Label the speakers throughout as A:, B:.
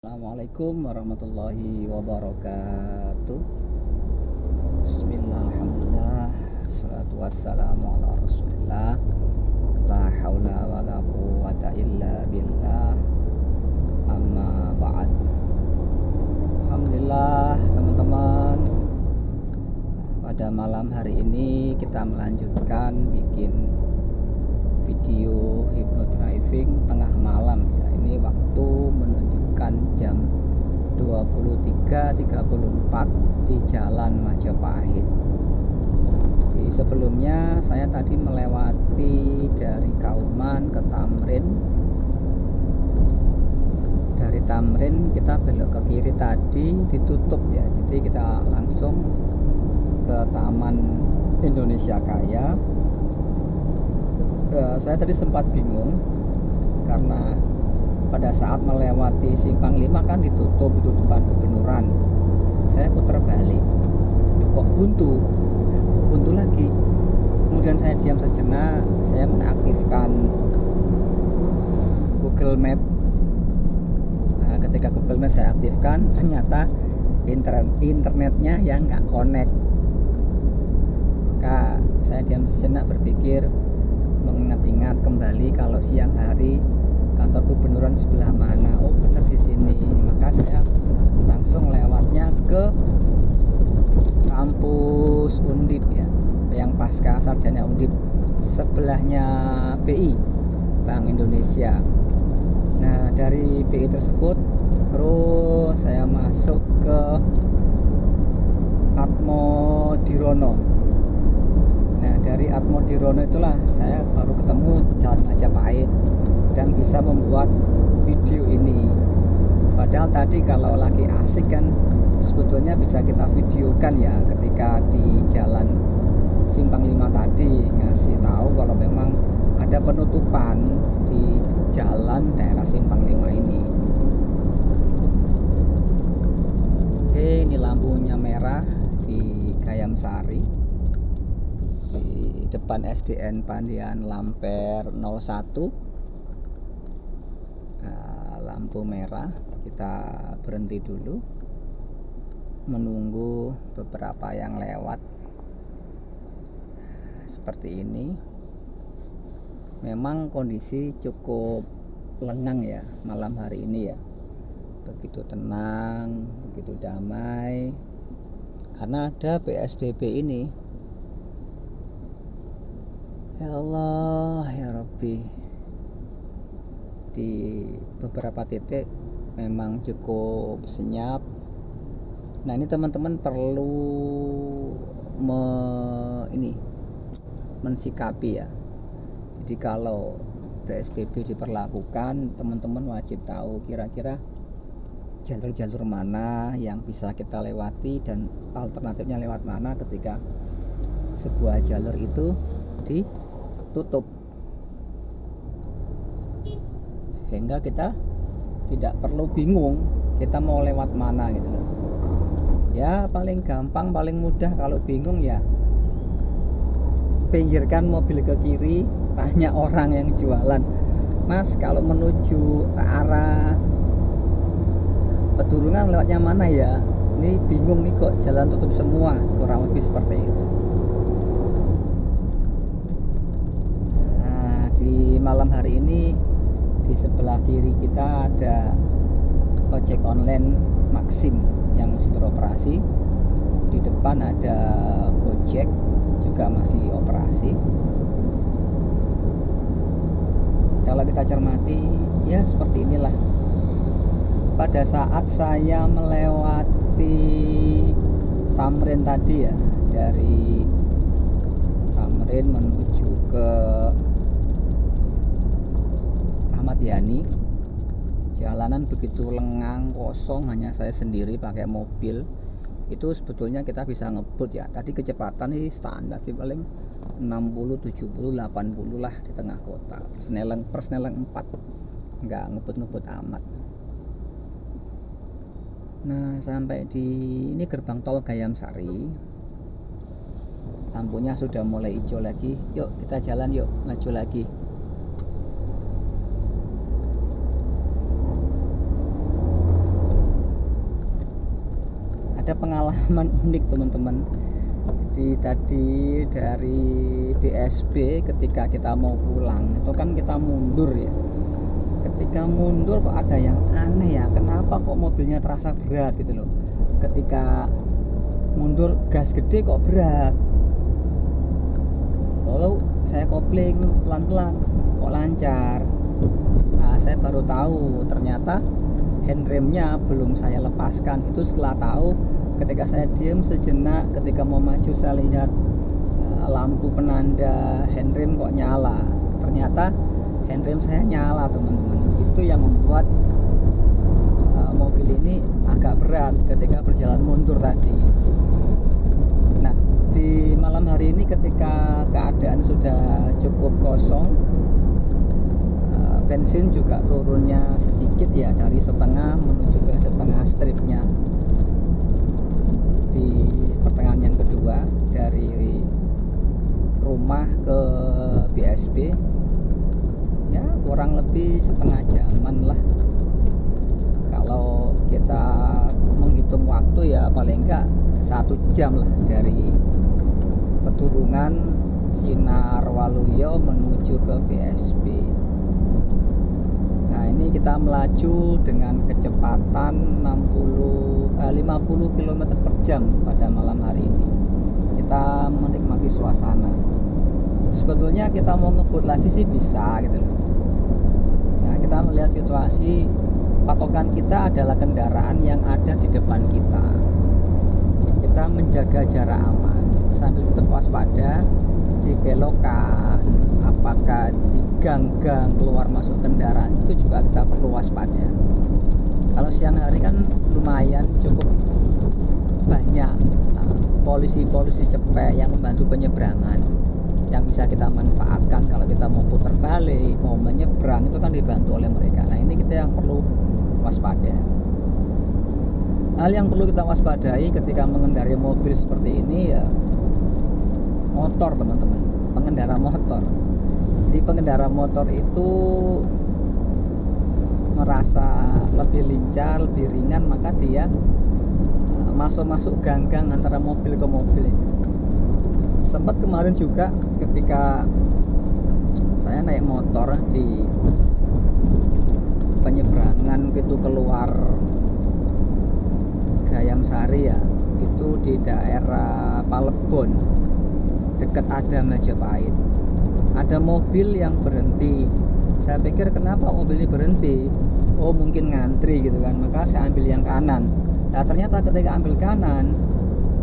A: Assalamualaikum warahmatullahi wabarakatuh. Bismillahirrahmanirrahim. Assalatu wassalamu ala rasulillah. La hawla wa la quwwata illa billah. Amma ba'd. Alhamdulillah teman-teman, pada malam hari ini kita melanjutkan bikin video hypnodriving tengah malam ya. Ini waktu menunjukkan jam 23.34 di Jalan Majapahit. Di sebelumnya saya tadi melewati dari Kauman ke Tamrin. Dari Tamrin kita belok ke kiri tadi ditutup ya. Jadi kita langsung ke Taman Indonesia Kaya. Saya tadi sempat bingung karena pada saat melewati Simpang 5 kan ditutup, itu depan gubernuran. Saya putar balik, kok buntu lagi. Kemudian saya diam sejenak, saya mengaktifkan Google Map. Nah, ketika Google Map saya aktifkan, ternyata internetnya yang nggak connect. Maka saya diam sejenak berpikir, mengingat-ingat kembali kalau siang hari kantor gubernuran sebelah mana. Oh, benar di sini. Maka saya langsung lewatnya ke kampus Undip ya, yang pasca sarjana Undip, sebelahnya BI, Bank Indonesia. Nah, dari BI tersebut terus saya masuk ke Atmo Dirono. Nah, dari Atmo Dirono itulah saya baru ketemu di Jalan Majapahit dan bisa membuat video ini. Padahal tadi kalau lagi asik kan sebetulnya bisa kita videokan ya, ketika di Jalan Simpang 5 tadi ngasih tahu kalau memang ada penutupan di jalan daerah Simpang 5 ini. Oke, ini lampunya merah di Gayam Sari, di depan SDN Pandian Lamper 01. Lampu merah, kita berhenti dulu menunggu beberapa yang lewat. Seperti ini. Memang kondisi cukup lengang ya malam hari ini ya. Begitu tenang, begitu damai, karena ada PSBB ini. Ya Allah, ya Rabbi. Di beberapa titik memang cukup senyap. Nah, ini teman-teman perlu mensikapi ya. Jadi kalau PSBB diperlakukan, teman-teman wajib tahu kira-kira jalur-jalur mana yang bisa kita lewati dan alternatifnya lewat mana ketika sebuah jalur itu ditutup, sehingga kita tidak perlu bingung kita mau lewat mana gitu loh. Ya paling gampang, paling mudah kalau bingung ya pinggirkan mobil ke kiri, tanya orang yang jualan, Mas kalau menuju ke arah Pedurungan lewatnya mana ya? Ini bingung nih kok jalan tutup semua, kurang lebih seperti itu. Nah, di malam hari ini di sebelah kiri kita ada ojek online Maxim yang masih beroperasi. Di depan ada Gojek juga masih operasi. Kalau kita cermati ya seperti inilah. Pada saat saya melewati Tamrin tadi ya, dari Tamrin menuju ke Ahmad Yani, jalanan begitu lengang, kosong, hanya saya sendiri pakai mobil. Itu sebetulnya kita bisa ngebut ya. Tadi kecepatan ini standar sih, paling 60, 70, 80 lah di tengah kota. Persneling 4, nggak ngebut-ngebut amat. Nah, sampai di ini gerbang tol Gayam Sari, lampunya sudah mulai hijau lagi. Yuk kita jalan, yuk maju lagi. ada pengalaman unik teman-teman. Jadi tadi dari BSB ketika kita mau pulang itu kan kita mundur ya. Ketika mundur kok ada yang aneh ya, kenapa kok mobilnya terasa berat gitu loh. Ketika mundur gas gede kok berat, lalu saya kopling pelan-pelan kok lancar. Nah, saya baru tahu ternyata handremnya belum saya lepaskan. Itu setelah tahu ketika saya diam sejenak, ketika mau maju saya lihat lampu penanda handrem kok nyala. Ternyata handrem saya nyala teman-teman. Itu yang membuat mobil ini agak berat ketika berjalan mundur tadi. Nah, di malam hari ini ketika keadaan sudah cukup kosong, bensin juga turunnya sedikit ya, dari setengah menuju ke setengah stripnya di pertengahan yang kedua dari rumah ke BSB ya, kurang lebih setengah jaman lah kalau kita menghitung waktu ya, paling enggak 1 jam lah dari Pedurungan Sinar Waluyo menuju ke BSB. Nah, ini kita melaju dengan kecepatan 50 km per jam pada malam hari ini. Kita menikmati suasana. Sebetulnya kita mau ngebut lagi sih bisa gitu loh. Nah, kita melihat situasi, patokan kita adalah kendaraan yang ada di depan kita. Kita menjaga jarak aman sambil tetap waspada di belokan, apakah di gang-gang keluar masuk kendaraan, itu juga kita perlu waspada. Kalau siang hari kan lumayan cukup banyak polisi-polisi cepek yang membantu penyeberangan yang bisa kita manfaatkan. Kalau kita mau putar balik, mau menyeberang, itu kan dibantu oleh mereka. Nah, ini kita yang perlu waspada. Hal yang perlu kita waspadai ketika mengendarai mobil seperti ini ya, motor teman-teman, pengendara motor. Jadi pengendara motor itu merasa lebih lincah, lebih ringan, maka dia masuk gang-gang antara mobil ke mobil. Sempat kemarin juga ketika saya naik motor di penyeberangan pintu keluar Gayam Sari ya, itu di daerah Palebon dekat ada Majapahit, ada mobil yang berhenti. Saya pikir kenapa mobil ini berhenti, oh mungkin ngantri gitu kan, maka saya ambil yang kanan. Nah, ternyata ketika ambil kanan,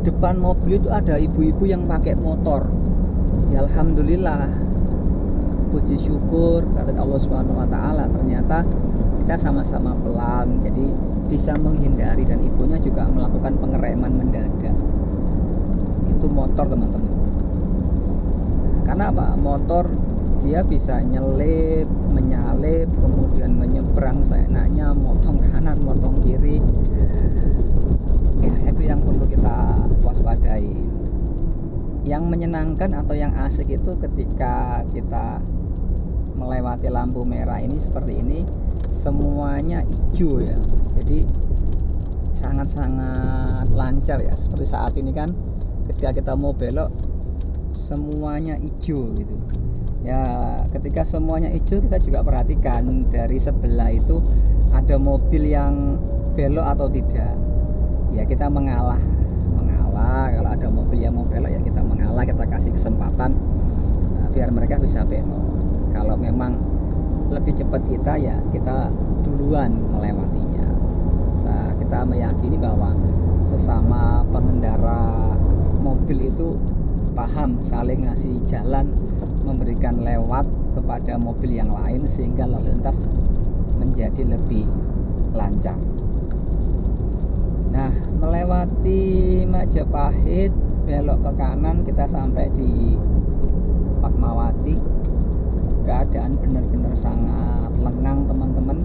A: depan mobil itu ada ibu-ibu yang pakai motor. Ya, alhamdulillah, puji syukur kata Allah Subhanahu wa taala, ternyata kita sama-sama pelan, jadi bisa menghindari, dan ibunya juga melakukan pengereman mendadak. Itu motor teman-teman. Karena apa? Motor dia bisa nyelip, menyalip, kemudian menyeberang seenaknya, motong kanan, motong kiri. Ya, itu yang perlu kita waspadai. Yang menyenangkan atau yang asik itu ketika kita melewati lampu merah ini seperti ini, semuanya hijau ya. Jadi sangat-sangat lancar ya. Seperti saat ini kan ketika kita mau belok semuanya hijau gitu. Ya, ketika semuanya hijau kita juga perhatikan dari sebelah itu ada mobil yang belok atau tidak. Ya, kita mengalah. Kalau ada mobil yang mau belok ya kita mengalah, kita kasih kesempatan biar mereka bisa belok. Kalau memang lebih cepat kita ya kita duluan melewatinya. Kita meyakini bahwa sesama pengendara mobil itu paham saling ngasih jalan, memberikan lewat kepada mobil yang lain sehingga lalu lintas menjadi lebih lancar. Nah, melewati Majapahit, belok ke kanan, kita sampai di Fatmawati. Keadaan benar-benar sangat lengang teman-teman.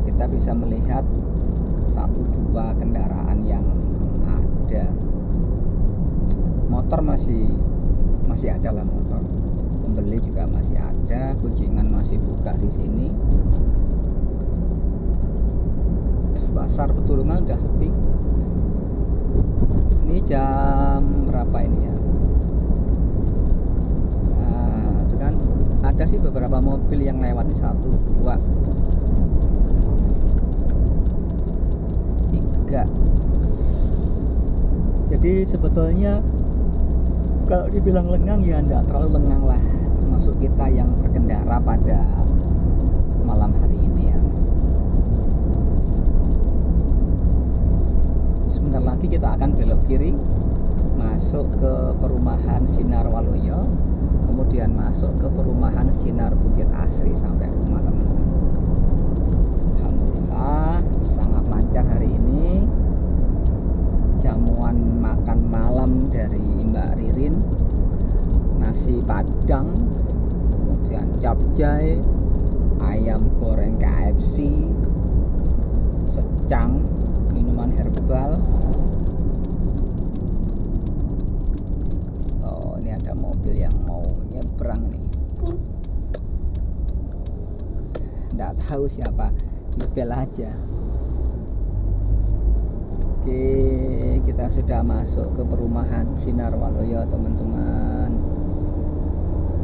A: Kita bisa melihat 1-2 kendaraan yang ada. Motor masih ada lah motor. Pembeli juga masih ada, kuncingan masih buka di sini. Pas pasar Pedurungan udah sepi. Ini jam berapa ini ya? Nah, itu kan ada sih beberapa mobil yang lewat nih, 1, 2, 3. Jadi sebetulnya kalau dibilang lengang ya enggak terlalu lengang lah, termasuk kita yang berkendara pada malam hari ini ya. Sebentar lagi kita akan belok kiri masuk ke perumahan Sinar Waluyo, kemudian masuk ke perumahan Sinar Bukit Asri sampai rumah teman-teman. Alhamdulillah sangat lancar hari ini. Jamuan makan malam dari Mbak Ririn, nasi padang, kemudian capcay, ayam goreng KFC, secang, minuman herbal. Oh, ini ada mobil yang mau nyebrang nih. Nggak tahu siapa, dibel aja. Oke, kita sudah masuk ke perumahan Sinar Waluyo teman-teman.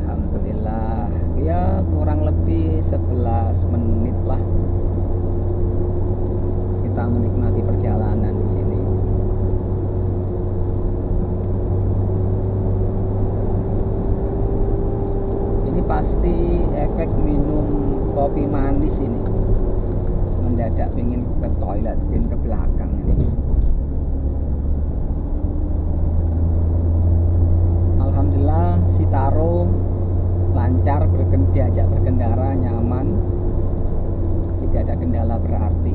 A: Alhamdulillah ya, kurang lebih 11 menit lah kita menikmati perjalanan di sini. Ini pasti efek minum kopi manis ini, mendadak pengen ke toilet, pengen ke belakang ini. Alhamdulillah Sitaro lancar, diajak berkendara nyaman, tidak ada kendala berarti.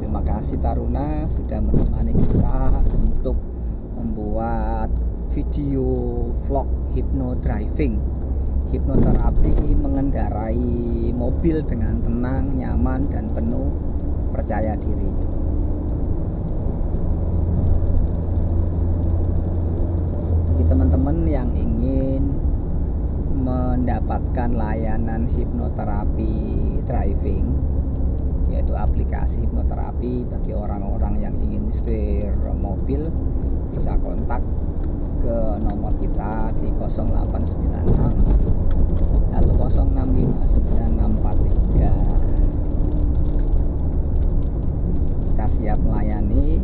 A: Terima kasih Taruna sudah menemani kita untuk membuat video vlog hypno driving, hipnoterapi mengendarai mobil dengan tenang, nyaman, dan penuh percaya diri. Teman-teman yang ingin mendapatkan layanan hipnoterapi driving, yaitu aplikasi hipnoterapi bagi orang-orang yang ingin setir mobil, bisa kontak ke nomor kita di 0896 105963. Kita siap melayani.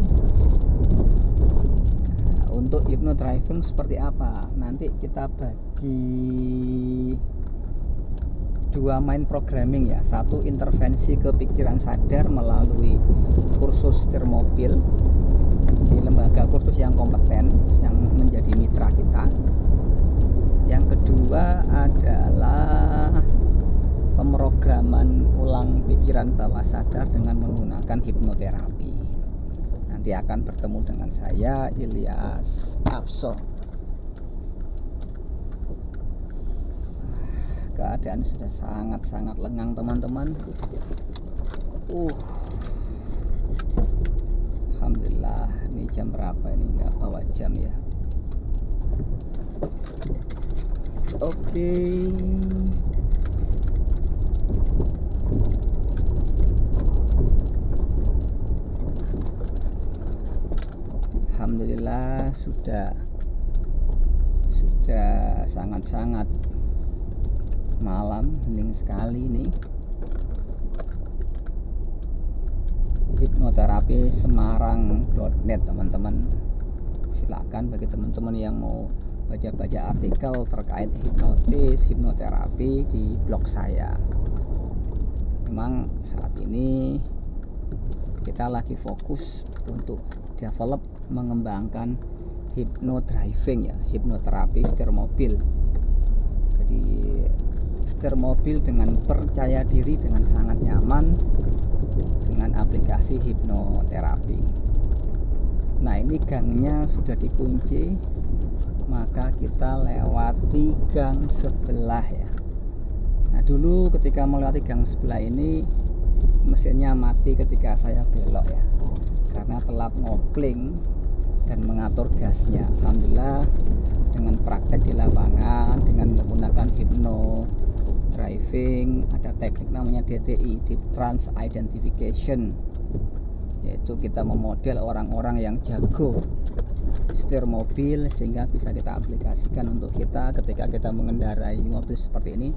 A: Untuk hypno driving seperti apa? Nanti kita bagi 2 main programming ya. 1 intervensi ke pikiran sadar melalui kursus setir mobil di lembaga kursus yang kompeten yang menjadi mitra kita. Yang kedua adalah pemrograman ulang pikiran bawah sadar dengan menggunakan hipnoterapi. Nanti akan bertemu dengan saya, Ilyas Afso. Keadaan sudah sangat-sangat lengang teman-teman. Alhamdulillah. Ini jam berapa ini? Nggak bawa jam ya. Oke. Alhamdulillah sudah sangat-sangat malam, hening sekali nih. Hipnoterapi Semarang.net teman-teman. Silakan bagi teman-teman yang mau baca-baca artikel terkait hipnotis, hipnoterapi di blog saya. Memang saat ini kita lagi fokus untuk develop mengembangkan hypno driving ya, hipnoterapi setir mobil. Jadi setir mobil dengan percaya diri, dengan sangat nyaman dengan aplikasi hipnoterapi. Nah, ini gangnya sudah dikunci, maka kita lewati gang sebelah ya. Nah, dulu ketika melewati gang sebelah ini mesinnya mati ketika saya belok ya, karena telat ngopling dan mengatur gasnya. Alhamdulillah dengan praktek di lapangan dengan menggunakan driving, ada teknik namanya DTI, Deep Trans Identification, yaitu kita memodel orang-orang yang jago setir mobil sehingga bisa kita aplikasikan untuk kita ketika kita mengendarai mobil seperti ini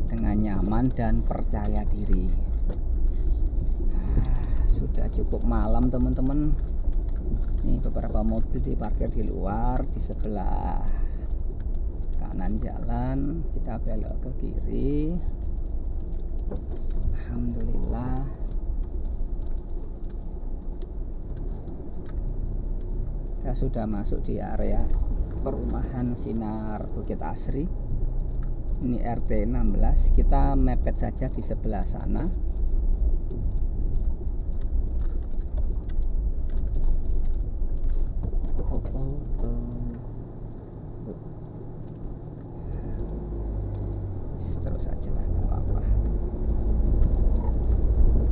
A: dengan nyaman dan percaya diri. Sudah cukup malam teman-teman. Ini beberapa mobil diparkir di luar, di sebelah kanan jalan. Kita belok ke kiri. Alhamdulillah. Kita sudah masuk di area perumahan Sinar Bukit Asri. Ini RT 16. Kita mepet saja di sebelah sana. Terus aja lah, nggak apa-apa.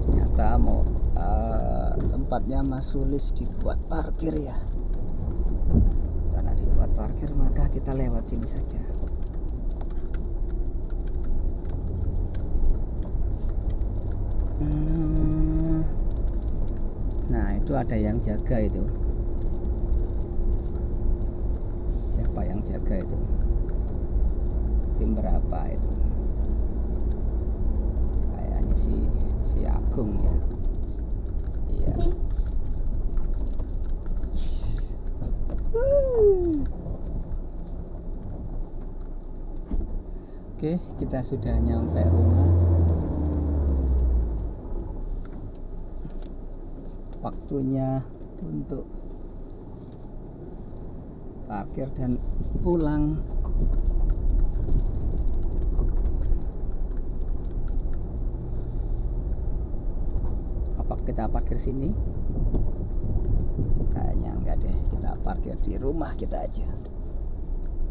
A: Ternyata mau tempatnya Mas Sulis dibuat parkir ya. Karena dibuat parkir maka kita lewat sini saja. Nah itu ada yang jaga itu. Siapa yang jaga itu? Tim berapa itu? Kayaknya si Agung ya. Iya. Oke, kita sudah nyampe rumah. Waktunya untuk parkir dan pulang. Apa kita parkir sini? Kayaknya enggak deh, kita parkir di rumah kita aja.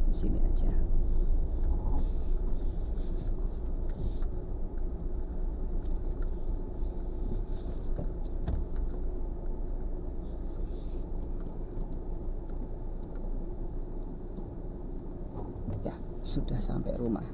A: Di sini aja. Ya, sudah sampai rumah.